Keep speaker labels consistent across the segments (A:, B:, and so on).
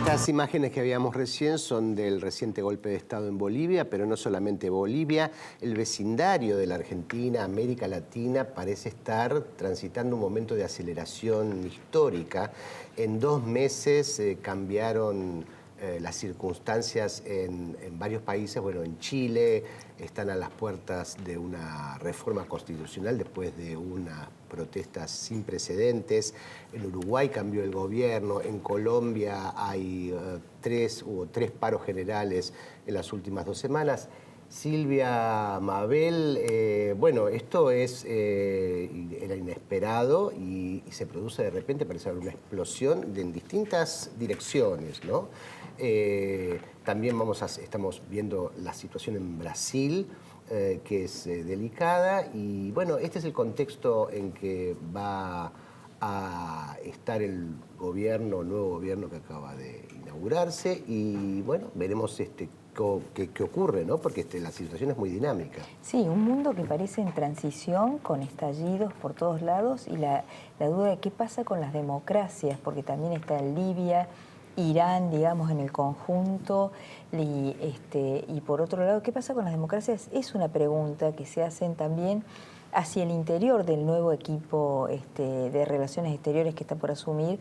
A: Las imágenes que veíamos recién son del reciente golpe de Estado en Bolivia, pero no solamente Bolivia. El vecindario de la Argentina, América Latina, parece estar transitando un momento de aceleración histórica. En 2 meses cambiaron las circunstancias en varios países. Bueno, en Chile están a las puertas de una reforma constitucional después de unas protestas sin precedentes. En Uruguay cambió el gobierno. En Colombia hubo 3 paros generales en las últimas 2 semanas. Silvia, Mabel, bueno, esto era inesperado y se produce de repente, parece haber una explosión en distintas direcciones, ¿no? También estamos viendo la situación en Brasil, que es delicada, y bueno, este es el contexto en que va a estar el nuevo gobierno que acaba de inaugurarse, y bueno, veremos qué ocurre, ¿no? Porque la situación es muy dinámica.
B: Sí, un mundo que parece en transición, con estallidos por todos lados, y la duda de qué pasa con las democracias, porque también está Libia, Irán, digamos, en el conjunto, y por otro lado, ¿qué pasa con las democracias? Es una pregunta que se hacen también hacia el interior del nuevo equipo de relaciones exteriores que está por asumir.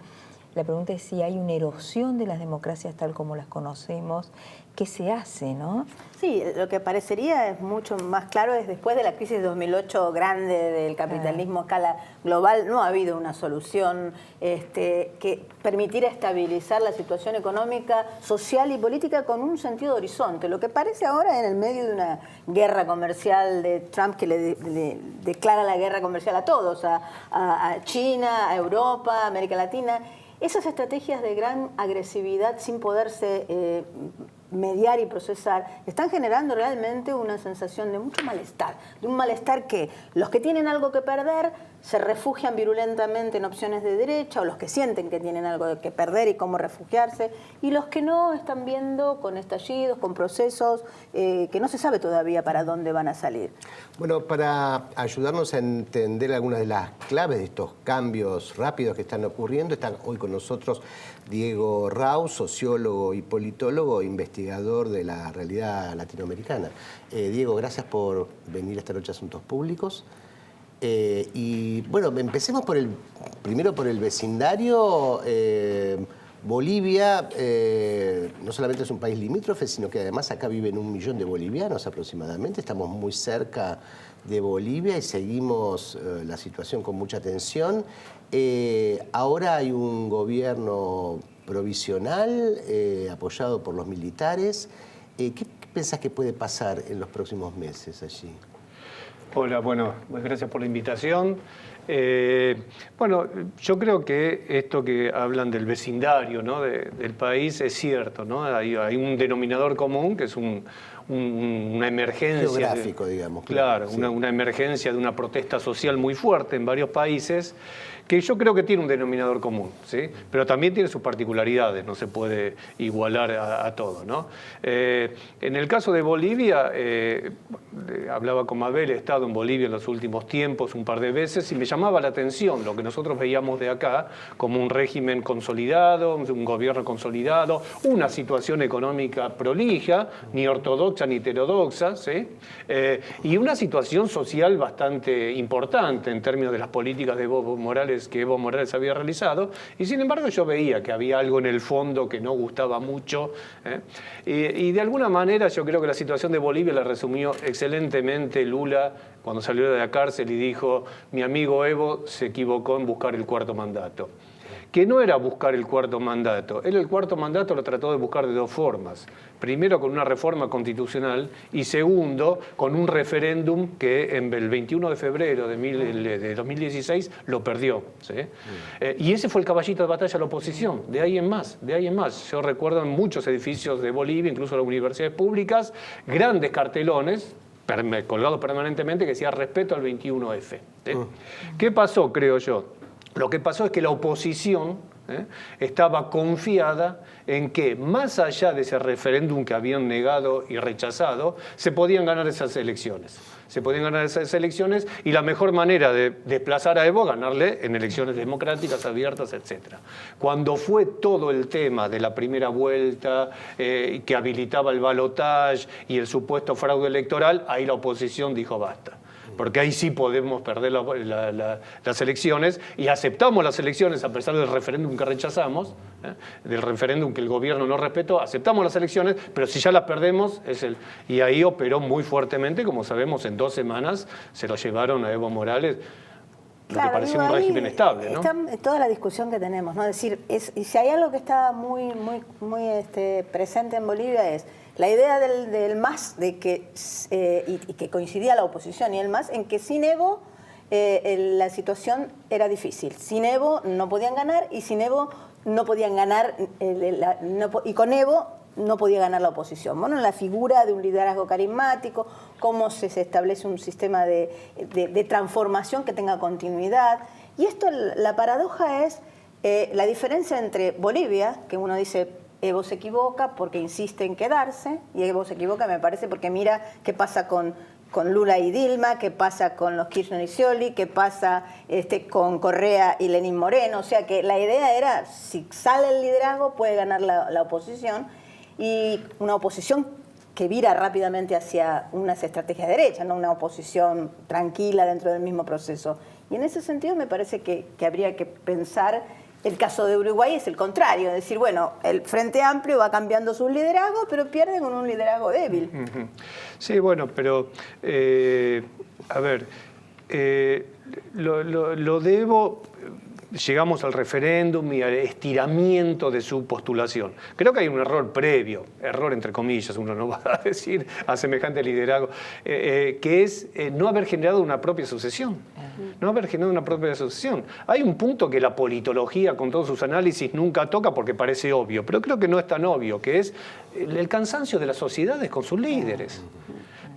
B: La pregunta es si hay una erosión de las democracias tal como las conocemos. ¿Qué se hace, no?
C: Sí, lo que parecería es mucho más claro es después de la crisis de 2008 grande del capitalismo a escala global, no ha habido una solución que permitiera estabilizar la situación económica, social y política con un sentido de horizonte. Lo que parece ahora en el medio de una guerra comercial de Trump que le declara la guerra comercial a todos, a China, a Europa, a América Latina. Esas estrategias de gran agresividad sin poderse mediar y procesar están generando realmente una sensación de mucho malestar, de un malestar que los que tienen algo que perder se refugian virulentamente en opciones de derecha, o los que sienten que tienen algo que perder y cómo refugiarse, y los que no están viendo con estallidos, con procesos que no se sabe todavía para dónde van a salir.
A: Bueno, para ayudarnos a entender algunas de las claves de estos cambios rápidos que están ocurriendo, están hoy con nosotros Diego Rau, sociólogo y politólogo, investigador de la realidad latinoamericana. Diego, gracias por venir esta noche a Asuntos Públicos. Y bueno, empecemos primero por el vecindario. Bolivia no solamente es un país limítrofe, sino que además acá viven 1 millón de bolivianos aproximadamente. Estamos muy cerca de Bolivia y seguimos la situación con mucha atención. Ahora hay un gobierno provisional apoyado por los militares. ¿Qué pensás que puede pasar en los próximos meses allí?
D: Hola, bueno, pues gracias por la invitación. Bueno, yo creo que esto que hablan del vecindario, ¿no? del país es cierto, ¿no? Hay un denominador común que es un una emergencia.
A: Geográfico, digamos.
D: Claro,
A: sí.
D: una emergencia de una protesta social muy fuerte en varios países, que yo creo que tiene un denominador común, ¿sí? Pero también tiene sus particularidades, no se puede igualar a todo, ¿no? En el caso de Bolivia, hablaba con Mabel, he estado en Bolivia en los últimos tiempos un par de veces y me llamaba la atención lo que nosotros veíamos de acá como un régimen consolidado, un gobierno consolidado, una situación económica prolija, ni ortodoxa ni heterodoxa, ¿sí? Y una situación social bastante importante en términos de las políticas de Evo Morales que Evo Morales había realizado, y sin embargo yo veía que había algo en el fondo que no gustaba mucho, y de alguna manera yo creo que la situación de Bolivia la resumió excelentemente Lula cuando salió de la cárcel y dijo: mi amigo Evo se equivocó en buscar el cuarto mandato. Que no era buscar el cuarto mandato. Él el cuarto mandato lo trató de buscar de dos formas. Primero, con una reforma constitucional, y segundo, con un referéndum que en el 21 de febrero de 2016 lo perdió, ¿sí? Y ese fue el caballito de batalla de la oposición, de ahí en más, de ahí en más. Yo recuerdo en muchos edificios de Bolivia, incluso las universidades públicas, grandes cartelones colgados permanentemente que decía respeto al 21F. ¿Sí? ¿Qué pasó, creo yo? Lo que pasó es que la oposición estaba confiada en que, más allá de ese referéndum que habían negado y rechazado, se podían ganar esas elecciones. Se podían ganar esas elecciones y la mejor manera de desplazar a Evo, ganarle en elecciones democráticas, abiertas, etc. Cuando fue todo el tema de la primera vuelta, que habilitaba el balotaje y el supuesto fraude electoral, ahí la oposición dijo basta. Porque ahí sí podemos perder las elecciones, y aceptamos las elecciones a pesar del referéndum que rechazamos, del referéndum que el gobierno no respetó, aceptamos las elecciones, pero si ya las perdemos, y ahí operó muy fuertemente, como sabemos, en 2 semanas se lo llevaron a Evo Morales, lo que parecía un régimen estable, ¿no?
C: Está toda la discusión que tenemos, ¿no? Es decir, y si hay algo que está muy presente en Bolivia es la idea del MAS, de que, y que coincidía la oposición y el MAS, en que sin Evo la situación era difícil. Sin Evo no podían ganar, y sin Evo no podían ganar, y con Evo no podía ganar la oposición. Bueno, la figura de un liderazgo carismático, cómo se establece un sistema de transformación que tenga continuidad. Y esto, la paradoja es la diferencia entre Bolivia, que uno dice Evo se equivoca porque insiste en quedarse, y Evo se equivoca, me parece, porque mira qué pasa con Lula y Dilma, qué pasa con los Kirchner y Scioli, qué pasa con Correa y Lenín Moreno. O sea que la idea era, si sale el liderazgo puede ganar la oposición, y una oposición que vira rápidamente hacia unas estrategias de derecha, no una oposición tranquila dentro del mismo proceso. Y en ese sentido me parece que habría que pensar. El caso de Uruguay es el contrario, es decir, bueno, el Frente Amplio va cambiando sus liderazgos, pero pierde con un liderazgo débil.
D: Sí, bueno, pero, a ver, lo de Evo, llegamos al referéndum y al estiramiento de su postulación. Creo que hay un error previo, error entre comillas, uno no va a decir a semejante liderazgo, que es no haber generado una propia sucesión. No haber generado una propia sucesión. Hay un punto que la politología, con todos sus análisis, nunca toca porque parece obvio, pero creo que no es tan obvio, que es el cansancio de las sociedades con sus líderes.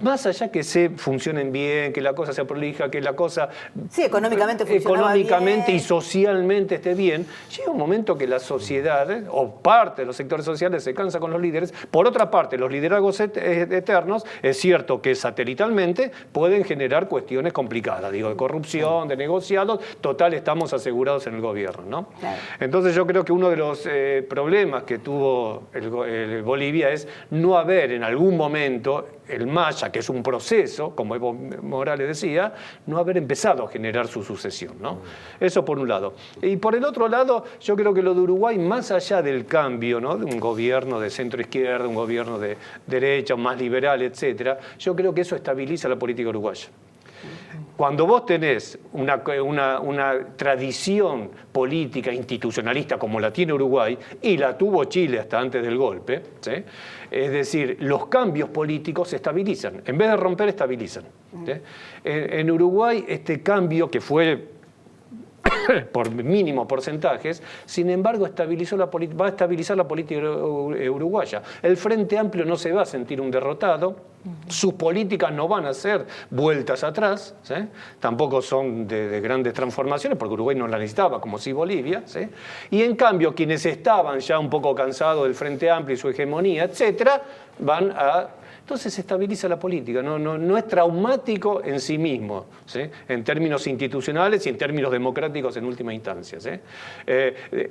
D: Más allá que se funcionen bien, que la cosa sea prolija, que la cosa económicamente y socialmente esté bien, llega un momento que la sociedad, o parte de los sectores sociales, se cansa con los líderes. Por otra parte, los liderazgos eternos, es cierto que satelitalmente pueden generar cuestiones complicadas, digo, de corrupción, de negociados, total, estamos asegurados en el gobierno, ¿no? Claro. Entonces yo creo que uno de los problemas que tuvo el Bolivia es no haber en algún momento el MAS, que es un proceso, como Evo Morales decía, no haber empezado a generar su sucesión, ¿no? Eso por un lado. Y por el otro lado, yo creo que lo de Uruguay, más allá del cambio, ¿no?, de un gobierno de centro-izquierda, un gobierno de derecha, más liberal, etcétera, yo creo que eso estabiliza la política uruguaya. Cuando vos tenés una tradición política institucionalista como la tiene Uruguay, y la tuvo Chile hasta antes del golpe, ¿sí?, es decir, los cambios políticos se estabilizan. En vez de romper, estabilizan, ¿sí? En Uruguay, este cambio que fue por mínimos porcentajes, sin embargo va a estabilizar la política uruguaya. El Frente Amplio no se va a sentir un derrotado, sus políticas no van a ser vueltas atrás, ¿sí? Tampoco son de grandes transformaciones, porque Uruguay no la necesitaba, como sí Bolivia, ¿sí? Y en cambio, quienes estaban ya un poco cansados del Frente Amplio y su hegemonía, etcétera, van a... Entonces se estabiliza la política, no es traumático en sí mismo, ¿sí? En términos institucionales y en términos democráticos en última instancia, ¿sí?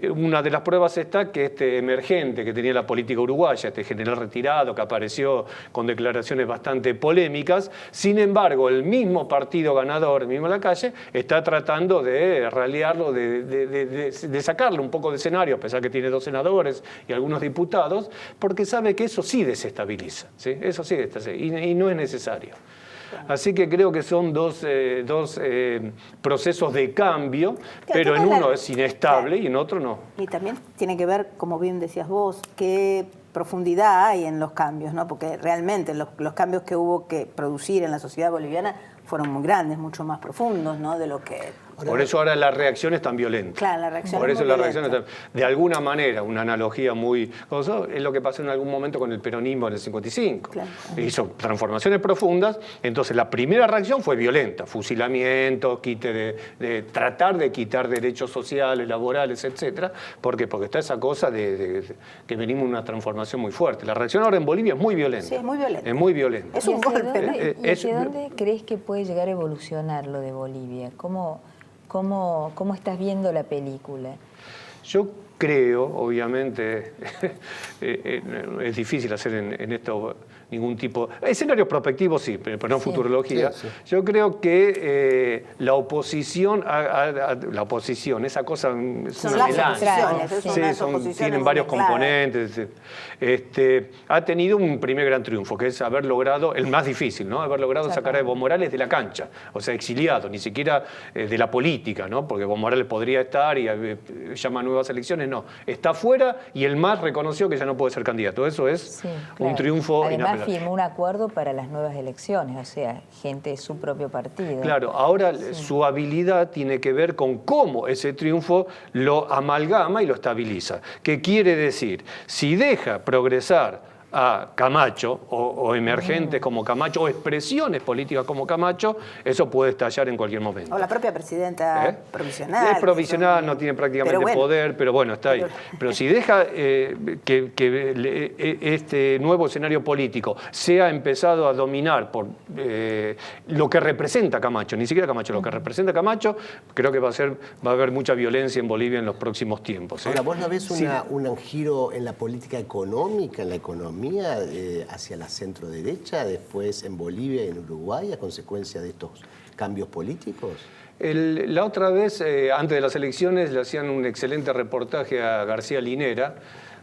D: Una de las pruebas está que este emergente que tenía la política uruguaya, este general retirado que apareció con declaraciones bastante polémicas, sin embargo el mismo partido ganador, el mismo Lacalle, está tratando de ralearlo, de sacarle un poco de escenario, a pesar que tiene 2 senadores y algunos diputados, porque sabe que eso sí desestabiliza, ¿sí? Eso sí, y no es necesario. Así que creo que son dos procesos de cambio, pero en uno es inestable y en otro no.
C: Y también tiene que ver, como bien decías vos, qué profundidad hay en los cambios, ¿no? Porque realmente los cambios que hubo que producir en la sociedad boliviana fueron muy grandes, mucho más profundos, ¿no? De lo que...
D: Por eso ahora la reacción es tan violenta.
C: Claro, la reacción
D: Por
C: es
D: eso
C: muy
D: la reacción es
C: violenta.
D: tan... De alguna manera, una analogía muy... Es lo que pasó en algún momento con el peronismo en el 55.
C: Claro.
D: Hizo transformaciones profundas, entonces la primera reacción fue violenta, fusilamiento, de tratar de quitar derechos sociales, laborales, etcétera. ¿Por qué? Porque está esa cosa de que venimos de una transformación muy fuerte. La reacción ahora en Bolivia es muy violenta.
C: Sí, es muy violenta.
D: Es muy violenta.
C: Es un golpe, ¿no?
B: ¿Y hacia dónde crees que puede llegar a evolucionar lo de Bolivia? ¿Cómo estás viendo la película?
D: Yo creo, obviamente, es difícil hacer en esto ningún tipo... Escenarios prospectivos sí, pero no futurología.
A: Sí.
D: Yo creo que la oposición, esa cosa es
C: Son
D: una
C: las
D: melange.
C: oposiciones,
D: Sí,
C: oposiciones
D: tienen
C: muy
D: varios
C: claras.
D: componentes. Ha tenido un primer gran triunfo, que es haber logrado, el más difícil, ¿no? Haber logrado sacar a Evo Morales de la cancha, o sea, exiliado, ni siquiera de la política, ¿no? Porque Evo Morales podría estar y llama a nuevas elecciones, no. Está fuera y el MAS reconoció que ya no puede ser candidato. Eso es un triunfo
B: Además
D: inapelable.
B: firmó un acuerdo para las nuevas elecciones, o sea, gente de su propio partido.
D: Claro, ahora su habilidad tiene que ver con cómo ese triunfo lo amalgama y lo estabiliza. ¿Qué quiere decir? Si deja progresar a Camacho o emergentes como Camacho o expresiones políticas como Camacho, eso puede estallar en cualquier momento.
C: O la propia presidenta provisional.
D: Es provisional, no tiene prácticamente poder, pero bueno, está ahí. Pero si deja que este nuevo escenario político sea empezado a dominar por lo que representa Camacho, ni siquiera Camacho, lo que representa Camacho, creo que va a haber mucha violencia en Bolivia en los próximos tiempos.
A: Ahora, ¿vos no ves un giro en la política económica, en la economía, hacia la centro-derecha, después en Bolivia y en Uruguay, a consecuencia de estos cambios políticos?
D: La otra vez, antes de las elecciones, le hacían un excelente reportaje a García Linera,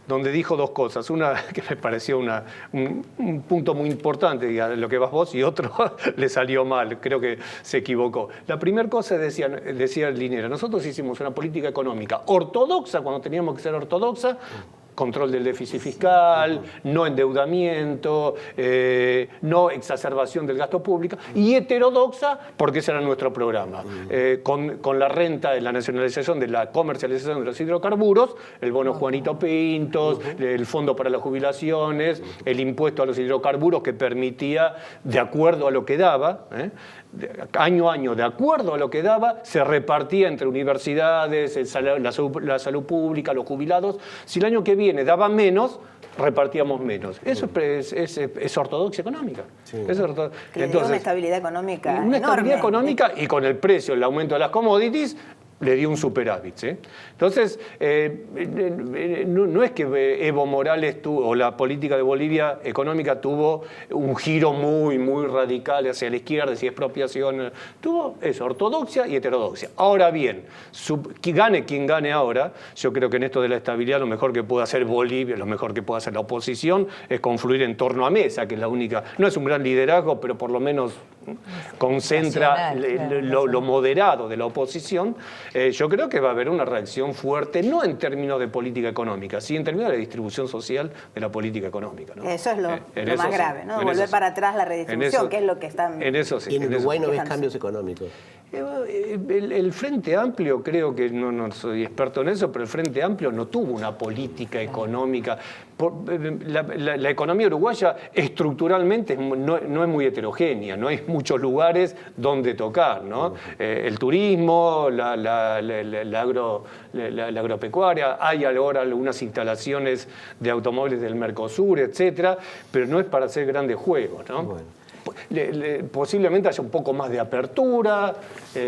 D: donde dijo 2 cosas. Una que me pareció un punto muy importante, y a lo que vas vos, y otro le salió mal, creo que se equivocó. La primera cosa decía Linera, nosotros hicimos una política económica ortodoxa cuando teníamos que ser ortodoxa, control del déficit fiscal, no endeudamiento, no exacerbación del gasto público, y heterodoxa, porque ese era nuestro programa. Con la renta, la nacionalización de la comercialización de los hidrocarburos, el bono Juanito Pintos, el fondo para las jubilaciones, el impuesto a los hidrocarburos que permitía, de acuerdo a lo que daba, año a año, de acuerdo a lo que daba, se repartía entre universidades, la salud pública, los jubilados. Si el año que viene daba menos, repartíamos menos. Eso es ortodoxia económica. Sí.
C: Entonces, una estabilidad económica
D: Una estabilidad
C: enorme.
D: económica, y con el precio, el aumento de las commodities, le dio un superávit. ¿Sí? Entonces, no es que Evo Morales o la política de Bolivia económica tuvo un giro muy, muy radical hacia la izquierda, si expropiación. Tuvo eso, ortodoxia y heterodoxia. Ahora bien, gane quien gane ahora, yo creo que en esto de la estabilidad lo mejor que puede hacer Bolivia, lo mejor que puede hacer la oposición es confluir en torno a Mesa, que es la única, no es un gran liderazgo, pero por lo menos concentra lo moderado de la oposición. Yo creo que va a haber una reacción fuerte, no en términos de política económica, sí en términos de la distribución social de la política económica, ¿no?
C: Eso es lo más grave, ¿no? Volver para atrás la redistribución, que es lo que están...
D: En eso sí.
A: ¿Y en Uruguay no ves cambios económicos?
D: El Frente Amplio, creo que no soy experto en eso, pero el Frente Amplio no tuvo una política económica. La economía uruguaya estructuralmente no es muy heterogénea, no hay muchos lugares donde tocar, ¿no? El turismo, la agropecuaria, hay ahora algunas instalaciones de automóviles del Mercosur, etcétera, pero no es para hacer grandes juegos, ¿no? Bueno. Posiblemente haya un poco más de apertura,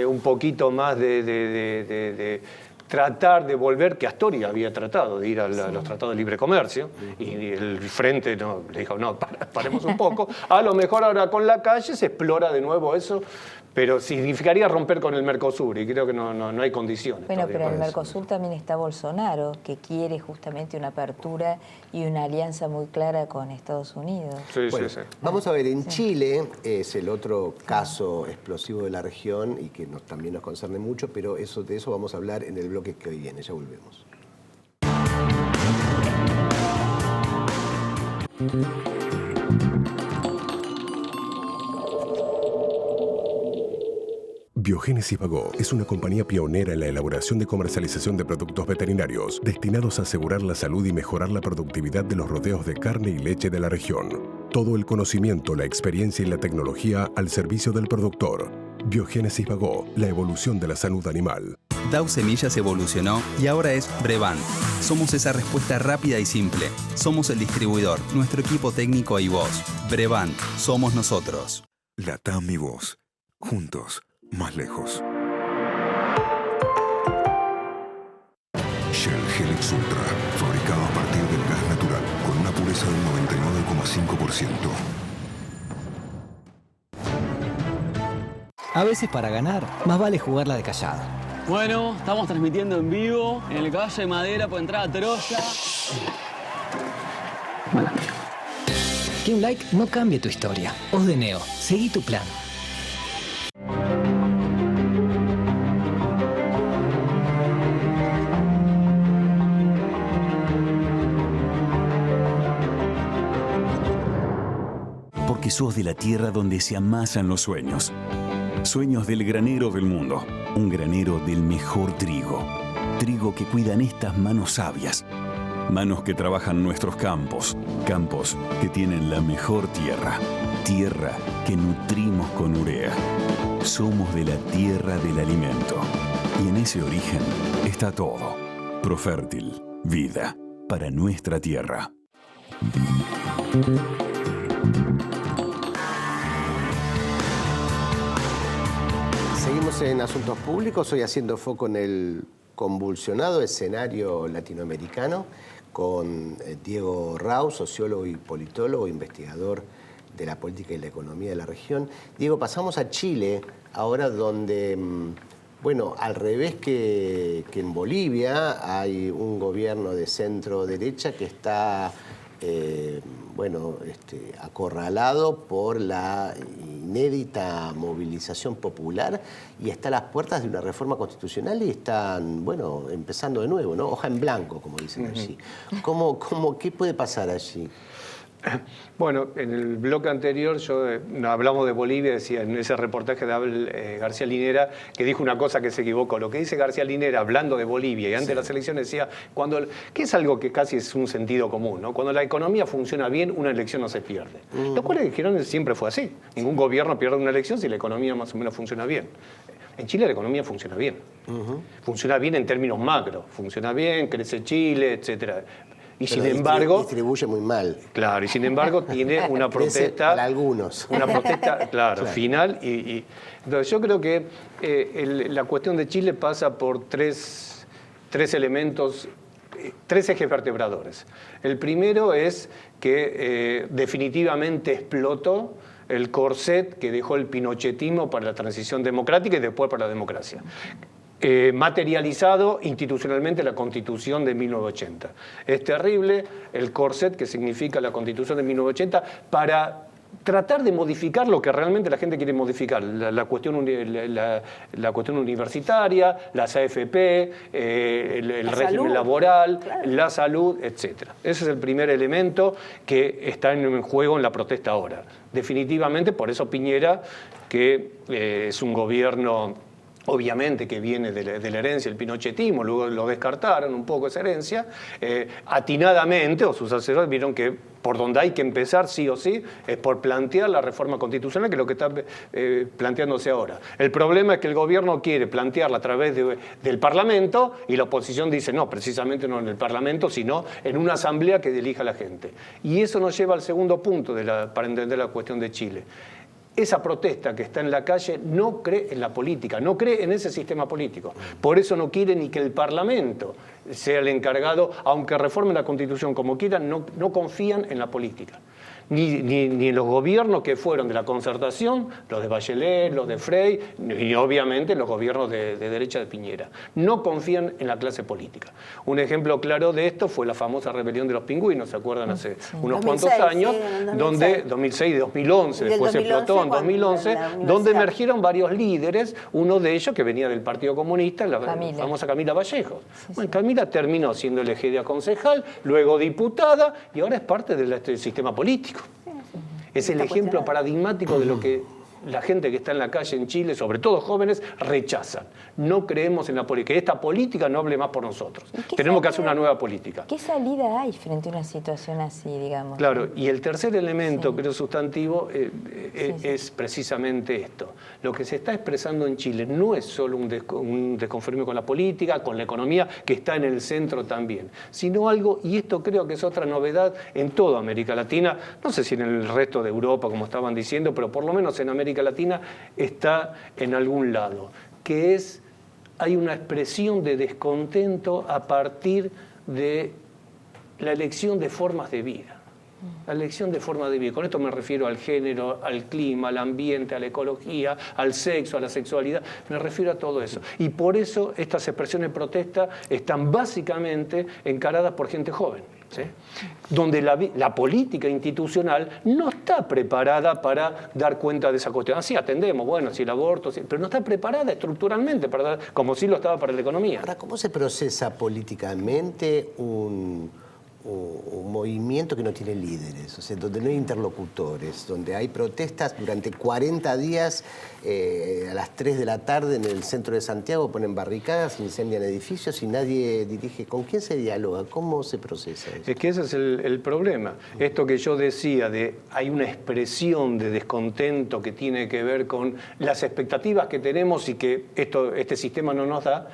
D: un poquito más de tratar de volver, que Astori había tratado de ir a los tratados de libre comercio, y el Frente le dijo, no, paremos un poco. A lo mejor ahora con la calle se explora de nuevo eso, pero significaría romper con el Mercosur, y creo que no hay condiciones.
B: Bueno, pero en el Mercosur también está Bolsonaro, que quiere justamente una apertura y una alianza muy clara con Estados Unidos.
D: Sí,
A: bueno,
D: sí.
A: Vamos a ver, en Chile es el otro caso explosivo de la región y que también nos concierne mucho, pero de eso vamos a hablar en el bloque que hoy viene. Ya volvemos.
E: Biogénesis Bagó es una compañía pionera en la elaboración y comercialización de productos veterinarios destinados a asegurar la salud y mejorar la productividad de los rodeos de carne y leche de la región. Todo el conocimiento, la experiencia y la tecnología al servicio del productor. Biogénesis Bagó, la evolución de la salud animal.
F: Dow Semillas evolucionó y ahora es Brevant. Somos esa respuesta rápida y simple. Somos el distribuidor, nuestro equipo técnico y vos. Brevant, somos nosotros.
G: Latam y vos, juntos, más lejos. Shell Helix Ultra, fabricado a partir del gas natural, con una pureza del 99,5%.
H: A veces para ganar, más vale jugarla de callado.
I: Bueno, estamos transmitiendo en vivo en el Caballo de Madera por entrada a Troya.
H: Que un like no cambie tu historia. Os de Neo, seguí tu plan.
J: Porque sos de la tierra donde se amasan los sueños. Sueños del granero del mundo. Un granero del mejor trigo. Trigo que cuidan estas manos sabias. Manos que trabajan nuestros campos. Campos que tienen la mejor tierra. Tierra que nutrimos con urea. Somos de la tierra del alimento. Y en ese origen está todo. Profértil. Vida. Para nuestra tierra.
A: Seguimos en Asuntos Públicos, hoy haciendo foco en el convulsionado escenario latinoamericano con Diego Rau, sociólogo y politólogo, investigador de la política y la economía de la región. Diego, pasamos a Chile, ahora donde, bueno, al revés que en Bolivia, hay un gobierno de centro-derecha que está acorralado por la inédita movilización popular y está a las puertas de una reforma constitucional y están, bueno, empezando de nuevo, ¿no? Hoja en blanco, como dicen allí. ¿Qué puede pasar allí?
D: Bueno, en el bloque anterior hablamos de Bolivia, decía en ese reportaje de Abel García Linera, que dijo una cosa que se equivocó. Lo que dice García Linera, hablando de Bolivia y antes de las elecciones, decía, que es algo que casi es un sentido común, ¿no? Cuando la economía funciona bien, una elección no se pierde. Lo cual en Girón siempre fue así. Ningún gobierno pierde una elección si la economía más o menos funciona bien. En Chile la economía funciona bien. Funciona bien en términos macro. Funciona bien, crece Chile, etcétera. Y
A: pero
D: sin embargo...
A: distribuye muy mal.
D: Claro, y sin embargo tiene una protesta...
A: Para algunos.
D: Una protesta, claro, final. Entonces yo creo que la cuestión de Chile pasa por tres elementos, tres ejes vertebradores. El primero es que definitivamente explotó el corset que dejó el pinochetismo para la transición democrática y después para la democracia. Materializado institucionalmente la Constitución de 1980. Es terrible el corset que significa la Constitución de 1980 para tratar de modificar lo que realmente la gente quiere modificar, la cuestión universitaria, las AFP, el régimen laboral, la salud, etc. Ese es el primer elemento que está en juego en la protesta ahora. Definitivamente, por eso Piñera, que es un gobierno obviamente que viene de la herencia del pinochetismo, luego lo descartaron un poco esa herencia, atinadamente, o sus asesores vieron que por donde hay que empezar sí o sí es por plantear la reforma constitucional, que es lo que está planteándose ahora. El problema es que el gobierno quiere plantearla a través del Parlamento y la oposición dice no, precisamente no en el Parlamento, sino en una asamblea que elija la gente. Y eso nos lleva al segundo punto para entender la cuestión de Chile. Esa protesta que está en la calle no cree en la política, no cree en ese sistema político. Por eso no quiere ni que el Parlamento sea el encargado, aunque reformen la Constitución como quieran, no confían en la política. Ni en los gobiernos que fueron de la concertación, los de Bachelet, los de Frey, y obviamente los gobiernos de derecha de Piñera. No confían en la clase política. Un ejemplo claro de esto fue la famosa rebelión de los pingüinos, ¿se acuerdan? Hace unos cuantos años, donde 2006 y 2011, después explotó en 2011, donde emergieron varios líderes, uno de ellos que venía del Partido Comunista, la famosa Camila Vallejo. Bueno, Camila terminó siendo elegida concejal, luego diputada y ahora es parte del sistema político. Es el ejemplo paradigmático de lo que la gente que está en la calle en Chile, sobre todo jóvenes, rechazan. No creemos en la política. Que esta política no hable más por nosotros. Tenemos que hacer una nueva política.
B: ¿Qué salida hay frente a una situación así, digamos?
D: Claro, y el tercer elemento, creo, sustantivo, es precisamente esto. Lo que se está expresando en Chile no es solo un desconformismo con la política, con la economía, que está en el centro también, sino algo, y esto creo que es otra novedad en toda América Latina, no sé si en el resto de Europa, como estaban diciendo, pero por lo menos en América Latina está en algún lado, que hay una expresión de descontento a partir de la elección de formas de vida. La elección de formas de vida. Con esto me refiero al género, al clima, al ambiente, a la ecología, al sexo, a la sexualidad. Me refiero a todo eso. Y por eso estas expresiones de protesta están básicamente encaradas por gente joven, ¿sí? Donde la política institucional no está preparada para dar cuenta de esa cuestión. Así atendemos, bueno, si el aborto, pero no está preparada estructuralmente, como sí lo estaba para la economía.
A: Ahora, ¿cómo se procesa políticamente un movimiento que no tiene líderes, o sea, donde no hay interlocutores, donde hay protestas durante 40 días, a las 3 de la tarde en el centro de Santiago ponen barricadas, incendian edificios y nadie dirige? ¿Con quién se dialoga? ¿Cómo se procesa eso?
D: Es que ese es el problema. Esto que yo decía hay una expresión de descontento que tiene que ver con las expectativas que tenemos y que este sistema no nos da,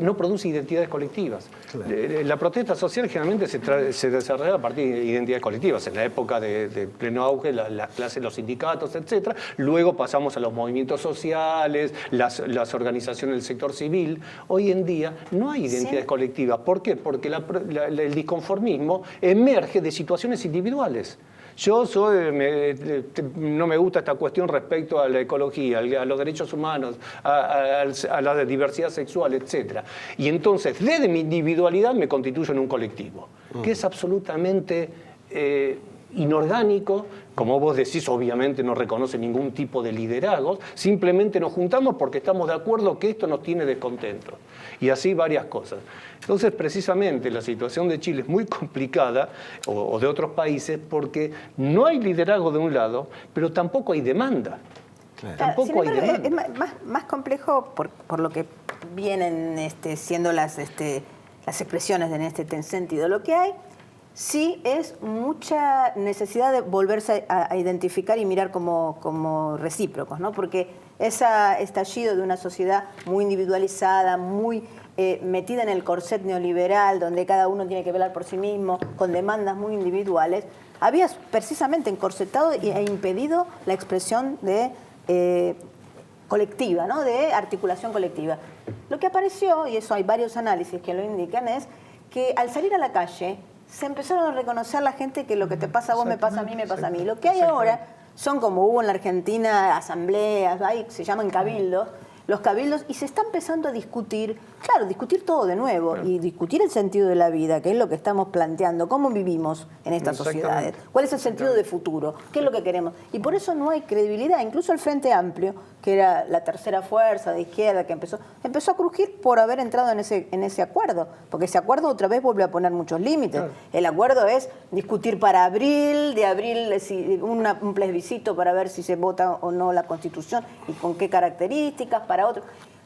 D: no produce identidades colectivas. Claro. La protesta social generalmente se desarrolla a partir de identidades colectivas. En la época de pleno auge, las clases, los sindicatos, etc. Luego pasamos a los movimientos sociales, las organizaciones del sector civil. Hoy en día no hay identidades colectivas. ¿Por qué? Porque el disconformismo emerge de situaciones individuales. Yo no me gusta esta cuestión respecto a la ecología, a los derechos humanos, a la diversidad sexual, etc. Y entonces, desde mi individualidad me constituyo en un colectivo, que es absolutamente inorgánico. Como vos decís, obviamente no reconoce ningún tipo de liderazgo, simplemente nos juntamos porque estamos de acuerdo que esto nos tiene descontentos. Y así varias cosas. Entonces, precisamente, la situación de Chile es muy complicada, o de otros países, porque no hay liderazgo de un lado, pero tampoco hay demanda.
C: Claro. Tampoco hay demanda. Es más complejo por lo que vienen siendo las expresiones en este sentido. Lo que hay sí es mucha necesidad de volverse a identificar y mirar como recíprocos, ¿no? Porque ese estallido de una sociedad muy individualizada, muy metida en el corset neoliberal, donde cada uno tiene que velar por sí mismo, con demandas muy individuales, había precisamente encorsetado e impedido la expresión colectiva, ¿no? De articulación colectiva. Lo que apareció, y eso hay varios análisis que lo indican, es que al salir a la calle se empezaron a reconocer la gente que lo que te pasa a vos me pasa a mí, me pasa a mí. Lo que hay ahora son, como hubo en la Argentina, asambleas, se llaman cabildos, los cabildos, y se está empezando a discutir, discutir todo de nuevo, y discutir el sentido de la vida, que es lo que estamos planteando, cómo vivimos en estas sociedades, cuál es el sentido de futuro, qué es lo que queremos. Y por eso no hay credibilidad. Incluso el Frente Amplio, que era la tercera fuerza de izquierda que empezó a crujir por haber entrado en ese acuerdo, porque ese acuerdo otra vez vuelve a poner muchos límites. Claro. El acuerdo es discutir para abril, un plebiscito para ver si se vota o no la Constitución y con qué características, para otro.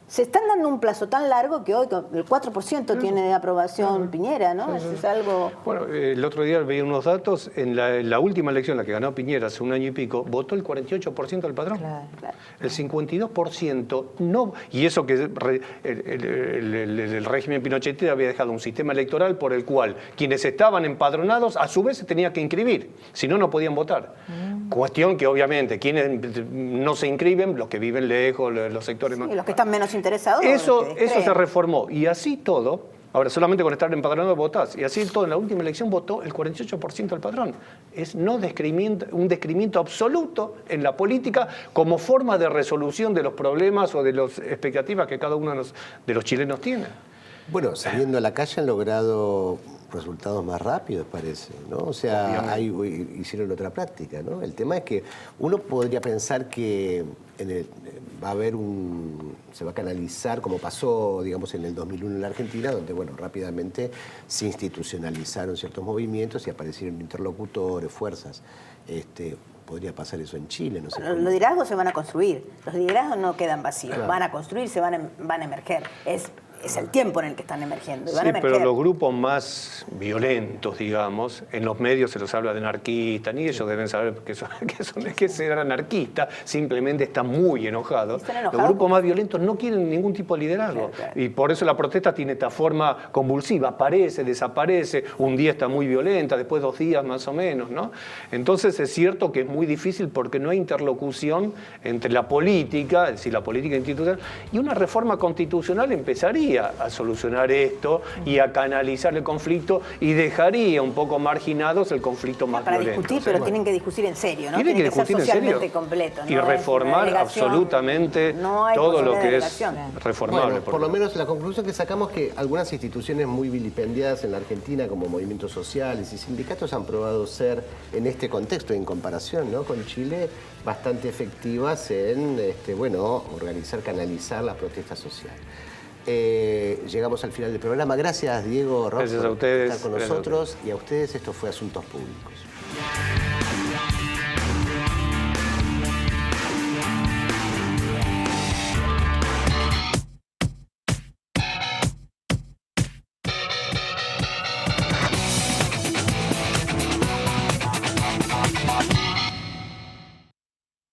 C: Se están dando un plazo tan largo que hoy el 4% tiene de aprobación Piñera, ¿no? Es algo...
D: Bueno, el otro día veía unos datos, en la última elección, la que ganó Piñera hace un año y pico, votó el 48% del padrón.
B: Claro.
D: El 52% no. Y eso que el régimen pinochetista había dejado un sistema electoral por el cual quienes estaban empadronados a su vez se tenían que inscribir, si no, no podían votar. Cuestión que obviamente quienes no se inscriben, los que viven lejos, los sectores más...
C: Y los que están menos interesados.
D: Eso se reformó. Y así todo, ahora solamente con estar empadronado votás, y así todo en la última elección votó el 48% del padrón. Es un descreimiento absoluto en la política como forma de resolución de los problemas o de las expectativas que cada uno de los chilenos tiene.
A: Bueno, saliendo a la calle han logrado resultados más rápidos, parece, ¿no? O sea, hicieron otra práctica, ¿no? El tema es que uno podría pensar que va a haber se va a canalizar, como pasó, digamos, en el 2001 en la Argentina, donde, bueno, rápidamente se institucionalizaron ciertos movimientos y aparecieron interlocutores, fuerzas. Podría pasar eso en Chile, no sé.
C: Los liderazgos se van a construir, los liderazgos no quedan vacíos, claro. Van a construirse, van a emerger. Es el tiempo en el que están emergiendo.
D: Sí, pero los grupos más violentos, digamos, en los medios se los habla de anarquistas, ni ellos deben saber que ser anarquistas, simplemente están muy enojados. Los grupos más violentos no quieren ningún tipo de liderazgo. Claro. Y por eso la protesta tiene esta forma convulsiva, aparece, desaparece, un día está muy violenta, después 2 días más o menos, ¿no? Entonces es cierto que es muy difícil porque no hay interlocución entre la política, es decir, la política institucional, y una reforma constitucional empezaría a solucionar esto y a canalizar el conflicto y dejaría un poco marginados el conflicto más violento.
C: Para discutir, pero tienen que discutir en serio, ¿no?
D: Tienen que discutir
C: ser socialmente
D: en serio
C: completo, ¿no?
D: Y reformar absolutamente todo lo que es reformable.
A: Bueno, por lo menos la conclusión que sacamos es que algunas instituciones muy vilipendiadas en la Argentina, como movimientos sociales y sindicatos, han probado ser, en este contexto, en comparación, ¿no?, con Chile, bastante efectivas en organizar, canalizar la protesta social. Llegamos al final del programa. Gracias, Diego Rojas,
D: por
A: estar con nosotros. Y a ustedes, esto fue Asuntos Públicos.